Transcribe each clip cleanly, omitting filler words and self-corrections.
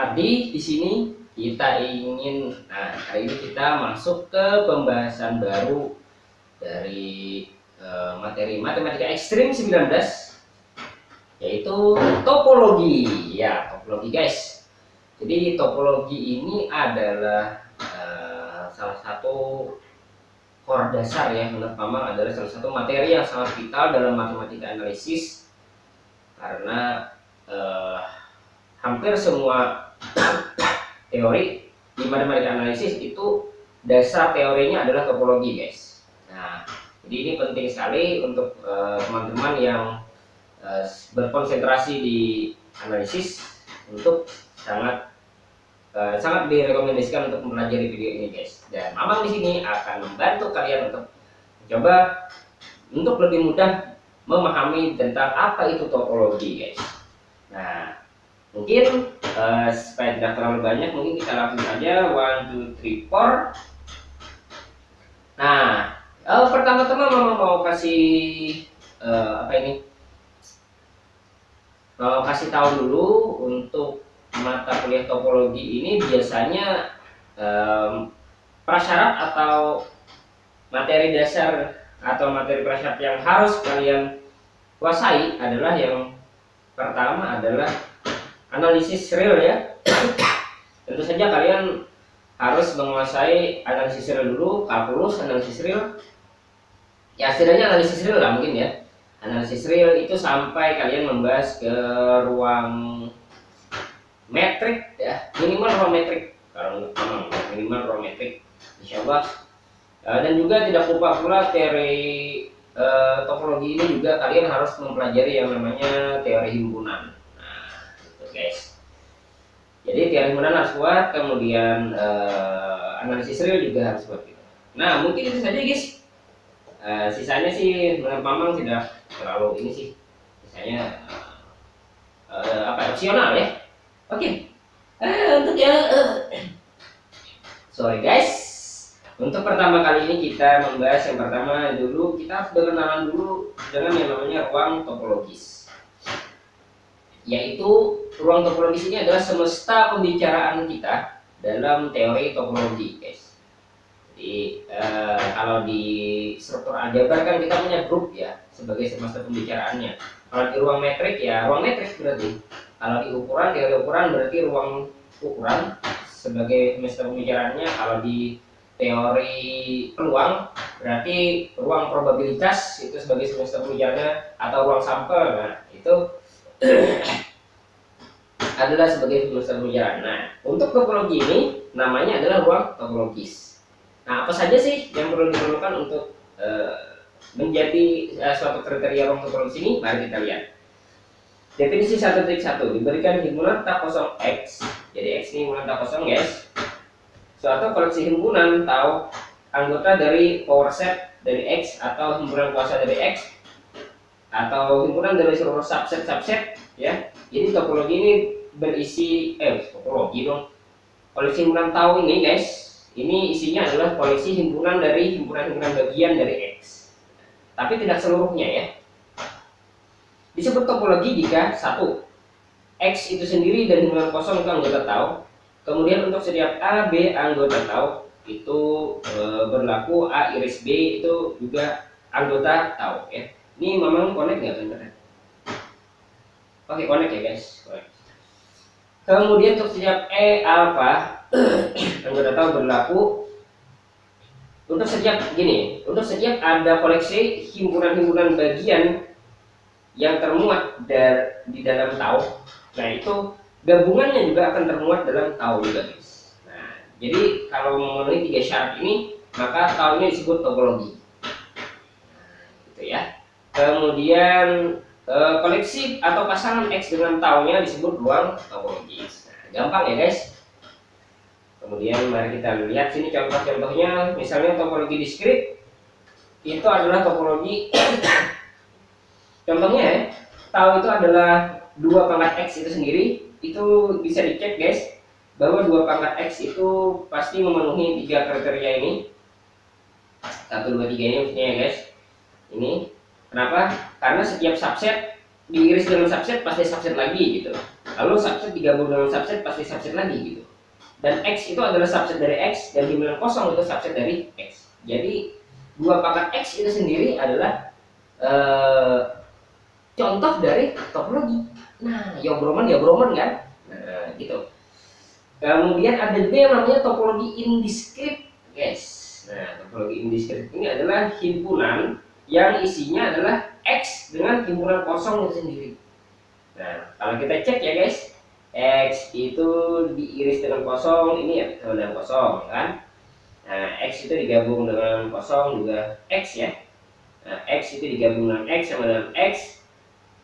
tadi di sini kita ingin, hari ini kita masuk ke pembahasan baru dari materi matematika ekstrim 19, yaitu topologi. Ya, topologi guys. Jadi topologi ini adalah salah satu core dasar ya, menurut Mamang adalah salah satu materi yang sangat vital dalam matematika analisis, karena hampir semua teori di matematika analisis itu dasar teorinya adalah topologi guys. Nah, jadi ini penting sekali untuk teman-teman yang berkonsentrasi di analisis untuk sangat direkomendasikan untuk mempelajari video ini guys. Dan Mamang di sini akan membantu kalian untuk mencoba untuk lebih mudah memahami tentang apa itu topologi guys. Nah, mungkin supaya tidak terlalu banyak, mungkin kita langsung saja 1, 2, 3, 4. Nah, pertama-tama Mama mau kasih mau kasih tahu dulu untuk mata kuliah topologi ini biasanya prasyarat atau materi dasar atau materi prasyarat yang harus kalian kuasai adalah yang pertama adalah analisis real ya. Tentu saja kalian harus menguasai analisis real dulu, kalkulus, analisis real. Ya setidaknya analisis real lah mungkin ya. Analisis real itu sampai kalian membahas ke ruang metrik ya, minimal ruang metrik. Kalau minimal ruang metrik, insya Allah. Dan juga tidak lupa pula teori topologi ini juga kalian harus mempelajari yang namanya teori himpunan. Nah, gitu guys. Jadi teori himpunan harus kuat, kemudian analisis real juga harus kuat gitu. Nah, mungkin itu saja guys. Sisanya sih menurut Mamang tidak terlalu ini sih. Sisanya opsional ya. Oke. Untuk yang sorry guys. Untuk pertama kali ini kita membahas yang pertama dulu, kita harus berkenalan dulu dengan yang namanya ruang topologis. Yaitu ruang topologis ini adalah semesta pembicaraan kita dalam teori topologi, guys. Jadi kalau di struktur aljabar kan kita punya grup ya sebagai semesta pembicaraannya. Kalau di ruang metrik ya ruang metrik berarti. Kalau di ukuran, teori ukuran berarti ruang ukuran sebagai semesta pembicaraannya. Kalau di teori peluang berarti ruang probabilitas itu sebagai semesta pembicaraannya, atau ruang sampel. Nah, itu adalah sebagai semesta pembicaraan. Nah, untuk topologi ini namanya adalah ruang topologis. Nah, apa saja sih yang perlu diperlukan untuk menjadi suatu kriteria ruang topologis ini? Mari kita lihat. Definisi 1.1 diberikan himpunan tak kosong X. Jadi X ini himpunan tak kosong guys. Suatu koleksi himpunan atau anggota dari power set dari X, atau himpunan kuasa dari X, atau himpunan dari seluruh subset ya. Jadi topologi ini berisi topologi dong. Koleksi himpunan tahu ini guys, ini isinya adalah koleksi himpunan dari himpunan-himpunan bagian dari X. Tapi tidak seluruhnya ya. Disebut topologi jika 1. X itu sendiri dan himpunan kosong itu anggota tahu. Kemudian untuk setiap A, B anggota tahu itu berlaku A iris B itu juga anggota tahu ya. Ini Mamang connect nggak bener? Oke, connect ya guys. Connect. Kemudian untuk setiap E alpha anggota tahu berlaku untuk setiap untuk setiap ada koleksi himpunan-himpunan bagian yang termuat di dalam tahu. Nah, itu gabungannya juga akan termuat dalam tahu juga guys. Nah, jadi kalau memenuhi 3 syarat ini, maka tahu ini disebut topologi. Nah, gitu ya. Kemudian koleksi atau pasangan X dengan taunya disebut ruang topologis. Nah, gampang ya guys. Kemudian mari kita lihat sini contoh-contohnya. Misalnya topologi diskrit itu adalah topologi contohnya ya, tahu itu adalah 2 pangkat X itu sendiri. Itu bisa dicek guys bahwa 2 pangkat X itu pasti memenuhi 3 kriteria ini. 1, 2, 3 ini maksudnya ya guys. Ini kenapa? Karena setiap subset diiris dengan subset pasti subset lagi gitu. Lalu subset digabung dengan subset pasti subset lagi gitu. Dan X itu adalah subset dari X dan himpunan kosong itu subset dari X. Jadi dua pangkat X itu sendiri adalah contoh dari topologi. Nah, ya Broman kan. Nah, gitu. Kemudian ada juga yang namanya topologi indiskrit, guys. Nah, topologi indiskrit ini adalah himpunan yang isinya adalah X dengan himpunan kosong itu sendiri. Nah, kalau kita cek ya guys, X itu diiris dengan kosong, ini ya sama dengan kosong kan. Nah, X itu digabung dengan kosong juga X ya. Nah, X itu digabung dengan X sama dengan X,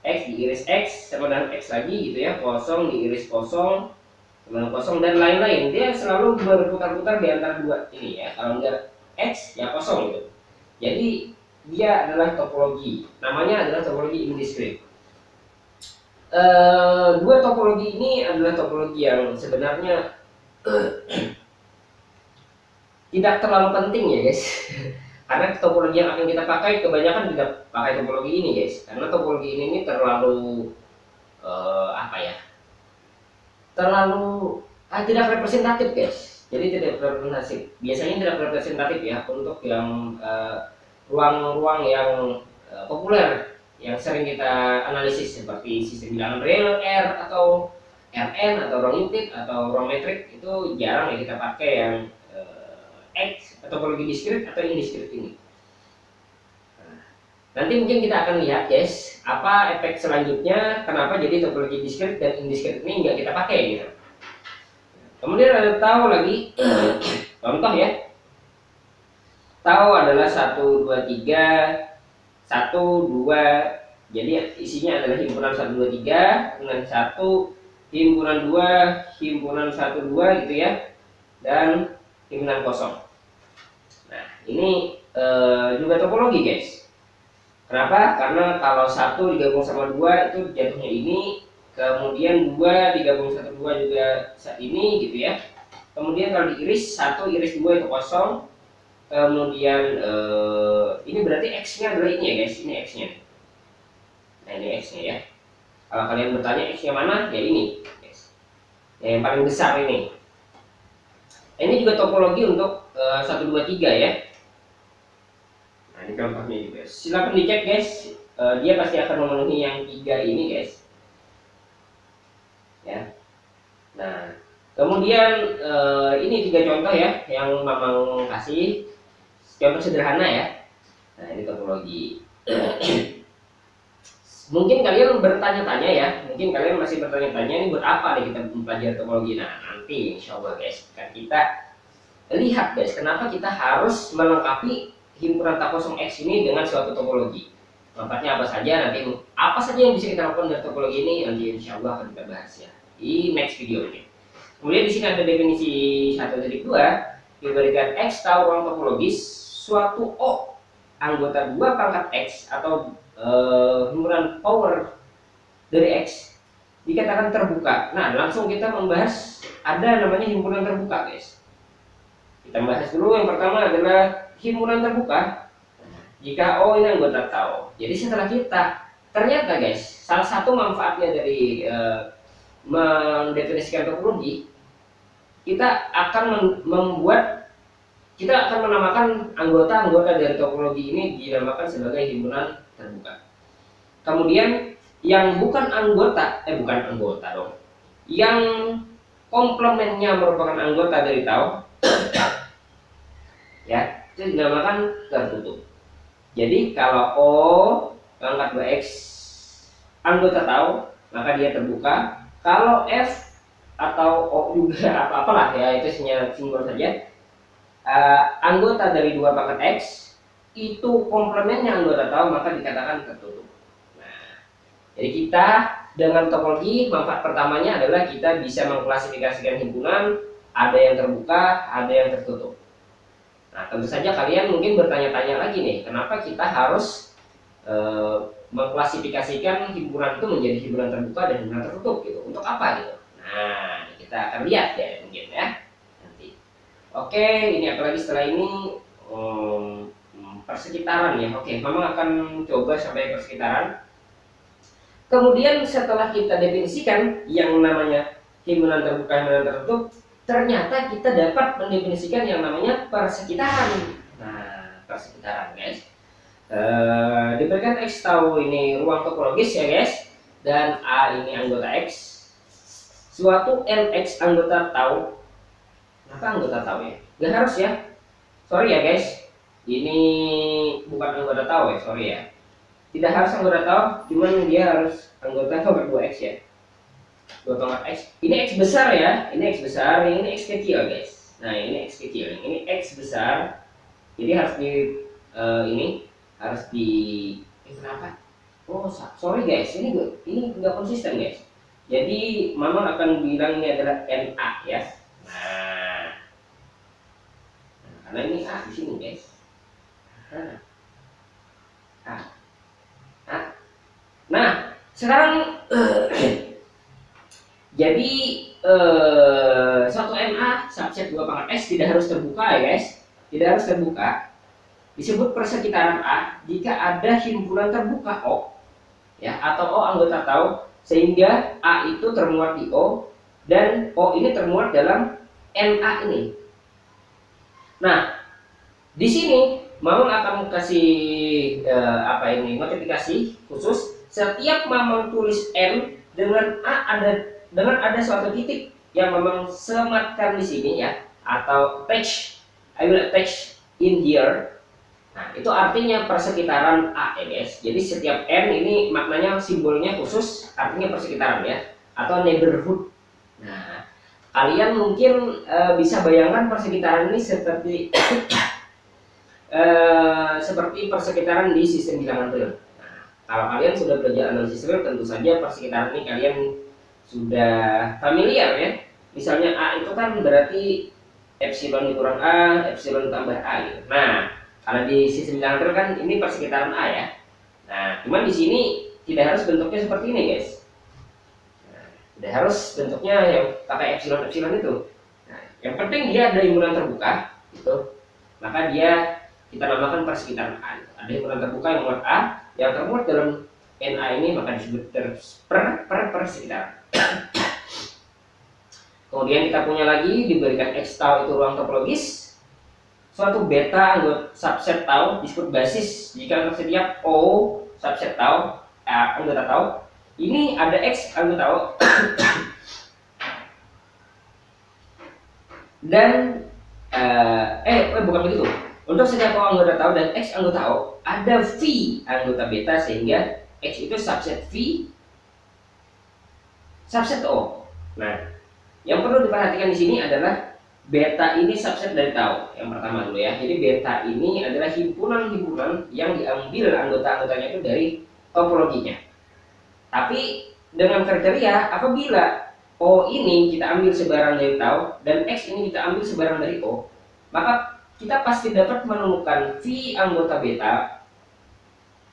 X diiris X sama dengan X lagi gitu ya, kosong diiris kosong sama dengan kosong dan lain-lain. Dia selalu berputar-putar di antara dua ini ya. Kalau enggak X ya kosong gitu. Jadi dia adalah topologi, namanya adalah topologi indiskrit. Dua topologi ini adalah topologi yang sebenarnya tidak terlalu penting ya guys. Karena topologi yang akan kita pakai kebanyakan tidak pakai topologi ini guys, karena topologi ini terlalu apa ya, terlalu tidak representatif guys. Jadi tidak representatif, biasanya tidak representatif ya untuk yang ruang-ruang yang populer yang sering kita analisis seperti sistem bilangan real R atau Rn atau ruang Euclid atau ruang metrik. Itu jarang ya kita pakai yang X atau topologi diskrit atau indiskrit ini. Nanti mungkin kita akan lihat guys apa efek selanjutnya, kenapa jadi topologi diskrit dan indiskrit ini nggak kita pakai gitu. Kemudian ada tahu lagi contoh ya. Tahu adalah 1, 2, 3 1, 2, jadi isinya adalah himpunan 1, 2, 3 dengan 1 himpunan 2 himpunan 1, 2 gitu ya, dan himpunan kosong. Nah ini juga topologi guys. Kenapa? Karena kalau 1 digabung sama 2 itu jatuhnya ini, kemudian 2 digabung 1, 2 juga saat ini gitu ya. Kemudian kalau diiris 1 iris 2 itu kosong. Kemudian ini berarti X-nya adalah ini ya guys, ini X-nya. Nah ini X-nya ya. Kalau kalian bertanya X-nya mana, ya ini guys. Yang paling besar ini. Ini juga topologi untuk 1, 2, 3 ya. Nah ini contohnya juga. Silahkan dicek guys, dia pasti akan memenuhi yang 3 ini guys. Ya. Nah kemudian ini 3 contoh ya yang Mamang kasih. Contoh sederhana ya. Nah ini topologi. Mungkin kalian bertanya-tanya ya, mungkin kalian masih bertanya-tanya ini buat apa nih kita mempelajari topologi. Nah nanti insya Allah guys akan kita lihat guys kenapa kita harus melengkapi himpunan tak kosong X ini dengan suatu topologi. Manfaatnya apa saja, nanti apa saja yang bisa kita lakukan dari topologi ini nanti insya Allah akan kita bahas ya di next video ini. Kemudian di sini ada definisi 1.2, diberikan X tahu ruang topologis suatu O anggota 2 pangkat X atau himpunan power dari X dikatakan terbuka. Nah langsung kita membahas ada namanya himpunan terbuka guys. Kita bahas dulu yang pertama adalah himpunan terbuka jika O ini anggota tau. Jadi setelah kita ternyata guys salah satu manfaatnya dari mendefinisikan topologi, kita akan menamakan anggota-anggota dari topologi ini dinamakan sebagai himpunan terbuka. Kemudian yang bukan anggota dong, yang komplemennya merupakan anggota dari tau ya, itu dinamakan tertutup. Jadi kalau O pangkat 2X anggota tau maka dia terbuka. Kalau F atau O juga apa-apalah ya, itu simbol saja. Anggota dari 2 pangkat X itu komplemennya anggota tahu maka dikatakan tertutup. Nah, jadi kita dengan topologi manfaat pertamanya adalah kita bisa mengklasifikasikan himpunan, ada yang terbuka, ada yang tertutup. Nah tentu saja kalian mungkin bertanya-tanya lagi nih, kenapa kita harus mengklasifikasikan himpunan itu menjadi himpunan terbuka dan himpunan tertutup gitu, untuk apa gitu. Nah kita akan lihat ya mungkin ya. Oke, ini apalagi setelah ini persekitaran ya. Oke, Mama akan coba sampai persekitaran. Kemudian setelah kita definisikan yang namanya himpunan tertutup, ternyata kita dapat mendefinisikan yang namanya persekitaran. Nah, persekitaran guys, diberikan X tahu ini ruang topologis ya guys, dan A ini anggota X. Suatu NX anggota tahu, apa anggota tahu ya? Gak harus ya, sorry ya guys, ini bukan anggota tahu ya, sorry ya. Tidak harus anggota tahu, cuman dia harus anggota nomor 2X ya. 2 tongkat X. Ini X besar ya, ini X besar, ini X kecil guys. Nah ini X kecil, ini X besar. Jadi harus di ini harus di kenapa? Oh sorry guys, ini nggak konsisten guys. Jadi mama akan bilang ini adalah NA ya. Nah, karena ini A di sini guys. Nah sekarang jadi suatu NA subset 2 pangkat X tidak harus terbuka ya guys, tidak harus terbuka. Disebut persekitaran A jika ada himpunan terbuka O ya, atau O anggota tahu, sehingga A itu termuat di O dan O ini termuat dalam NA ini. Nah di sini Mamang akan kasih notifikasi khusus setiap Mamang tulis N dengan A dengan ada suatu titik yang Mamang sematkan di sini ya, atau attach, I will attach in here. Nah itu artinya persekitaran A ya guys. Jadi setiap N ini maknanya simbolnya khusus, artinya persekitaran ya, atau neighborhood. Nah kalian mungkin bisa bayangkan persekitaran ini seperti seperti persekitaran di sistem bilangan real. Nah, kalau kalian sudah belajar analisis real, tentu saja persekitaran ini kalian sudah familiar ya. Misalnya A itu kan berarti epsilon dikurang A, epsilon tambah A gitu. Nah, kalau di sistem bilangan real kan ini persekitaran A ya. Nah, cuman di sini tidak harus bentuknya seperti ini guys. Nah, tidak harus bentuknya yang pakai epsilon itu. Nah, yang penting dia ada himpunan terbuka gitu. Maka dia kita namakan persekitaran A. Ada himpunan terbuka yang muat A, yang termuat dalam NA ini maka disebut persekitaran. Kemudian kita punya lagi diberikan X tau itu ruang topologis. Suatu beta anggota subset tau disebut basis jika tersedia O subset tau anggota tau. Ini ada X anggota tau dan bukan begitu. Untuk setiap O anggota tau dan X anggota O ada V anggota beta, sehingga X itu subset V subset O. Nah, yang perlu diperhatikan di sini adalah beta ini subset dari tau. Yang pertama dulu ya. Jadi beta ini adalah himpunan-himpunan yang diambil anggota-anggotanya itu dari topologinya. Tapi dengan kriteria apabila O ini kita ambil sebarang dari tau dan X ini kita ambil sebarang dari O, maka kita pasti dapat menemukan V anggota beta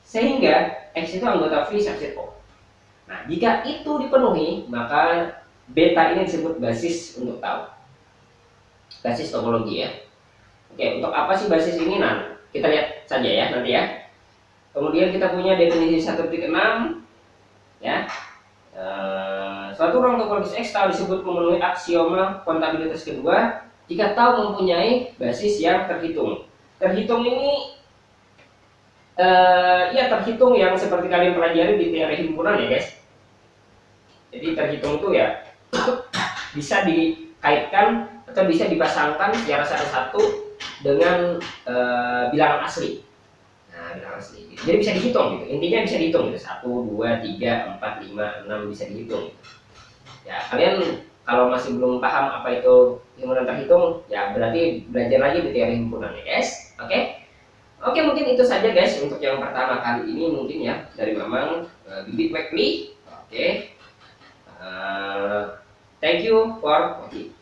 sehingga X itu anggota V subset O. Nah, jika itu dipenuhi, maka beta ini disebut basis untuk tau. Basis topologi ya. Oke, untuk apa sih basis ini? Nah, kita lihat saja ya nanti ya. Kemudian kita punya definisi 1.6 ya. Suatu ruang topologis X tau disebut memenuhi aksioma kontabilitas kedua jika tau mempunyai basis yang terhitung. Terhitung ini ya terhitung yang seperti kalian pelajari di teori himpunan ya guys. Jadi terhitung itu ya bisa dikaitkan atau bisa dipasangkan secara satu-satu dengan bilangan asli. Nah, bilangan asli. Jadi bisa dihitung gitu. Intinya bisa dihitung gitu. 1, 2, 3, 4, 5, 6 bisa dihitung. Ya, kalian kalau masih belum paham apa itu himpunan terhitung, ya berarti belajar lagi di teori himpunan ya guys. Oke, mungkin itu saja guys untuk yang pertama kali ini mungkin ya dari Mamang Bibit Weekly. Thank you for watching.